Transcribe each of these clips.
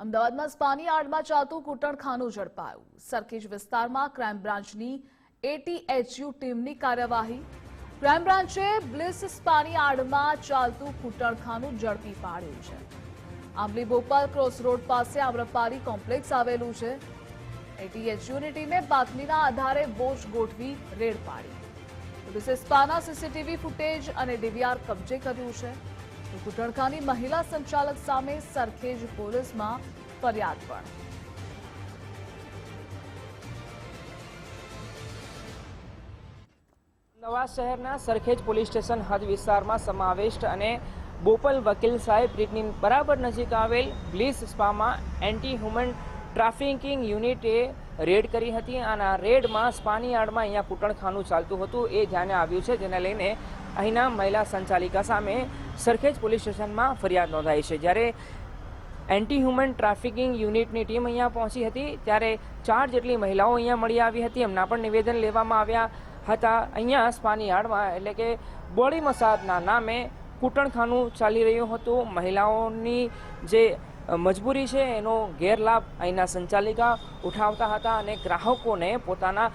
અમદાવાદમાં સ્પાની આડમાં ચાલતું કૂટણખાનું ઝડપાયું। સરખેજ વિસ્તારમાં ક્રાઇમ બ્રાન્ચની ATHU ટીમની કાર્યવાહી। ક્રાઇમ બ્રાન્ચે બ્લિસ સ્પાની આડમાં ચાલતું કૂટણખાનું ઝડપી પાડ્યું છે। આંબલી બોપલ ક્રોસ રોડ પાસે આમ્રપાલી કોમ્પ્લેક્સ આવેલું છે। ATHUની ટીમે બાતમીના આધારે વોચ ગોઠવી રેડ પાડી। પોલીસે સ્પાના CCTV ફૂટેજ અને DVR કબજે કર્યું છે। કૂટણખાની મહિલા સંચાલક સામે સરખેજ પોલીસમાં ફરિયાદ પણ। નવા શહેરના સરખેજ પોલીસ સ્ટેશન હદ વિસ્તારમાં સમાવિષ્ટ અને બોપલ વકીલ સાહેબ બ્રિજની બરાબર નજીક આવેલ બ્લિસ સ્પામાં એન્ટી હ્યુમન ટ્રાફિકિંગ યુનિટે રેડ કરી હતી। અને આ રેડમાં સ્પાની આડમાં અહીંયા કૂટણખાનું ચાલતું હતું એ ધ્યાને આવ્યું છે, જેને લઈને અહીંના મહિલા સંચાલિકા સામે સરખેજ પોલીસ સ્ટેશનમાં ફરિયાદ નોંધાઈ છે। જ્યારે એન્ટી હ્યુમન ટ્રાફિકિંગ યુનિટની ટીમ અહીંયા પહોંચી હતી ત્યારે 4 જેટલી મહિલાઓ અહીંયા મળી આવી હતી। એમના પણ નિવેદન લેવામાં આવ્યા હતા। અહીંયા સ્પાની આડમાં એટલે કે બોડી મસાજના નામે કૂટણખાનું ચાલી રહ્યું હતું। મહિલાઓની જે મજબૂરી છે એનો ગેરલાભ અહીંના સંચાલિકા ઉઠાવતા હતા અને ગ્રાહકોને પોતાના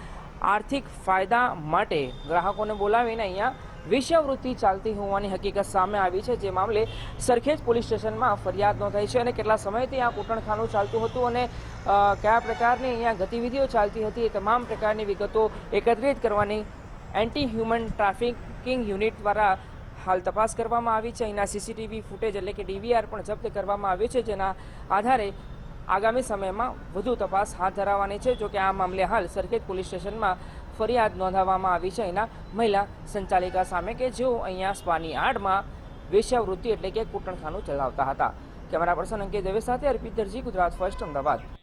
આર્થિક ફાયદા માટે ગ્રાહકોને બોલાવીને અહીંયા વેશ્યાવૃત્તિ ચાલતી હોવાની હકીકત સામે આવી છે। જે મામલે સરખેજ પોલીસ સ્ટેશનમાં ફરિયાદ નોંધાઈ છે અને કેટલા સમયથી આ કૂટણખાનું ચાલતું હતું અને કયા પ્રકારની અહીંયા ગતિવિધિઓ ચાલતી હતી એ તમામ પ્રકારની વિગતો એકત્રિત કરવાની એન્ટી હ્યુમન ટ્રાફિકિંગ યુનિટ દ્વારા હાલ તપાસ કરવામાં આવી છે। અહીંના CCTV ફૂટેજ એટલે કે DVR પણ જપ્ત કરવામાં આવ્યું છે, જેના આધારે આગામી સમયમાં વધુ તપાસ હાથ ધરાવવાની છે। જોકે આ મામલે હાલ સરખેજ પોલીસ સ્ટેશનમાં ફરિયાદ નોંધાવવામાં આવી છે અહીંના મહિલા સંચાલિકા સામે કે જેઓ અહીંયા સ્પાની આડમાં વેશ્યાવૃત્તિ એટલે કે કૂટણખાનું ચલાવતા હતા। કેમેરા પર્સન અંકિત દવે સાથે અર્પિત દરજી, ગુજરાત ફર્સ્ટ, અમદાવાદ।